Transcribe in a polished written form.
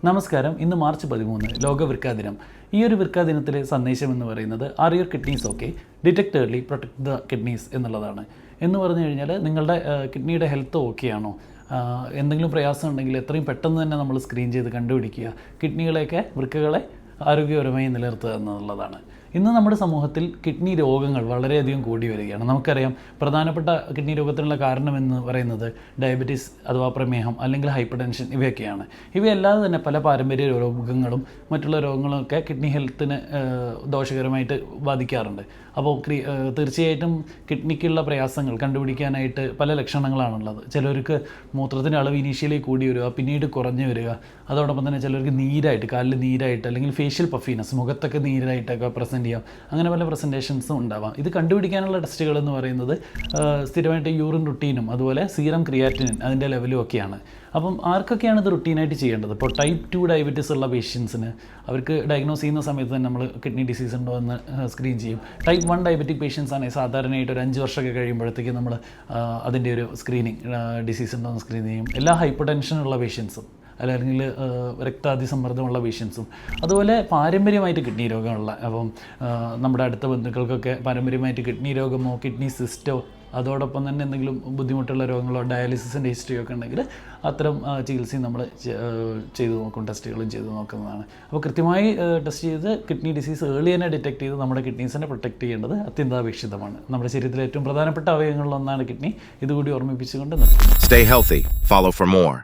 നമസ്കാരം. ഇന്ന് മാർച്ച് 13 ലോക വൃക്ക ദിനം. ഈ ഒരു വൃക്ക ദിനത്തിലെ സന്ദേശം എന്ന് പറയുന്നത് are your kidneys okay, detect early, protect the kidneys എന്നുള്ളതാണ്. എന്ന് പറഞ്ഞു കഴിഞ്ഞാൽ നിങ്ങളുടെ കിഡ്നിയുടെ ഹെൽത്ത് ഓക്കെ ആണോ, എന്തെങ്കിലും പ്രയാസം ഉണ്ടെങ്കിൽ എത്രയും പെട്ടെന്ന് തന്നെ നമ്മൾ സ്ക്രീൻ ചെയ്ത് കണ്ടുപിടിക്കുക, കിഡ്നികളെയൊക്കെ വൃക്കകളെ ആരോഗ്യപരമായി നിലനിർത്തുക എന്നുള്ളതാണ്. ഇന്ന് നമ്മുടെ സമൂഹത്തിൽ കിഡ്നി രോഗങ്ങൾ വളരെയധികം കൂടി വരികയാണ്. നമുക്കറിയാം പ്രധാനപ്പെട്ട കിഡ്നി രോഗത്തിനുള്ള കാരണമെന്ന് പറയുന്നത് ഡയബറ്റീസ് അഥവാ പ്രമേഹം അല്ലെങ്കിൽ ഹൈപ്പർ ടെൻഷൻ ഇവയൊക്കെയാണ്. ഇവയല്ലാതെ തന്നെ പല പാരമ്പര്യ രോഗങ്ങളും മറ്റുള്ള രോഗങ്ങളൊക്കെ കിഡ്നി ഹെൽത്തിന് ദോഷകരമായിട്ട് ബാധിക്കാറുണ്ട്. അപ്പോൾ തീർച്ചയായിട്ടും കിഡ്നിക്കുള്ള പ്രയാസങ്ങൾ കണ്ടുപിടിക്കാനായിട്ട് പല ലക്ഷണങ്ങളാണുള്ളത്. ചിലർക്ക് മൂത്രത്തിൻ്റെ അളവ് ഇനീഷ്യലി കൂടി വരിക, പിന്നീട് കുറഞ്ഞു വരിക, അതോടൊപ്പം തന്നെ ചിലർക്ക് നീരായിട്ട്, കാലിൽ നീരായിട്ട് അല്ലെങ്കിൽ ഫേഷ്യൽ പഫീനസ്, മുഖത്തൊക്കെ നീരായിട്ടൊക്കെ പ്രസൻറ്റ് ചെയ്യാം. അങ്ങനെ പല പ്രസൻറ്റേഷൻസും ഉണ്ടാവാം. ഇത് കണ്ടുപിടിക്കാനുള്ള ടെസ്റ്റുകൾ എന്ന് പറയുന്നത് സ്ഥിരമായിട്ട് യൂറിൻ റുട്ടീനും അതുപോലെ സീറം ക്രിയാറ്റിനിൻ അതിൻ്റെ ലെവലും ഒക്കെയാണ്. അപ്പം ആർക്കൊക്കെയാണ് ഇത് റുട്ടീനായിട്ട് ചെയ്യേണ്ടത്? ഇപ്പോൾ ടൈപ്പ് 2 ഡയബറ്റീസ് ഉള്ള പേഷ്യൻസിന് അവർക്ക് ഡയഗ്നോസ് ചെയ്യുന്ന സമയത്ത് തന്നെ നമ്മൾ കിഡ്നി ഡിസീസ് ഉണ്ടോ എന്ന് സ്ക്രീൻ ചെയ്യും. ടൈപ്പ് 1 ഡയബറ്റിക് പേഷ്യൻസ് ആണെങ്കിൽ സാധാരണയായിട്ട് ഒരു 5 വർഷമൊക്കെ കഴിയുമ്പോഴത്തേക്ക് നമ്മൾ അതിൻ്റെ ഒരു സ്ക്രീനിങ് ഡിസീസ് ഉണ്ടോ എന്ന് സ്ക്രീൻ ചെയ്യും. എല്ലാ ഹൈപ്പർ ടെൻഷനുള്ള പേഷ്യൻസും അല്ലെങ്കിൽ രക്താതിസമ്മർദ്ദമുള്ള പേഷ്യൻസും അതുപോലെ പാരമ്പര്യമായിട്ട് കിഡ്നി രോഗമുള്ള, അപ്പം നമ്മുടെ അടുത്ത ബന്ധുക്കൾക്കൊക്കെ പാരമ്പര്യമായിട്ട് കിഡ്നി രോഗമോ കിഡ്നി സിസ്റ്റോ അതോടൊപ്പം തന്നെ എന്തെങ്കിലും ബുദ്ധിമുട്ടുള്ള രോഗങ്ങളോ ഡയാലിസിസിൻ്റെ ഹിസ്റ്ററിയോ ഒക്കെ ഉണ്ടെങ്കിൽ അത്തരം ചികിത്സയും നമ്മൾ ചെയ്തു നോക്കും, ടെസ്റ്റുകളും ചെയ്തു നോക്കുന്നതാണ്. അപ്പോൾ കൃത്യമായി ടെസ്റ്റ് ചെയ്ത് കിഡ്നി ഡിസീസ് ഏർലി തന്നെ ഡിറ്റക്ട് ചെയ്ത് നമ്മുടെ കിഡ്നീസിനെ പ്രൊട്ടക്ട് ചെയ്യേണ്ടത് അത്യന്താപേക്ഷിതമാണ്. നമ്മുടെ ശരീരത്തിലെ ഏറ്റവും പ്രധാനപ്പെട്ട അവയവങ്ങളിലൊന്നാണ് കിഡ്നി. ഇതുകൂടി ഓർമ്മിപ്പിച്ചുകൊണ്ട് നിർത്തുന്നു. Stay healthy. Follow for more.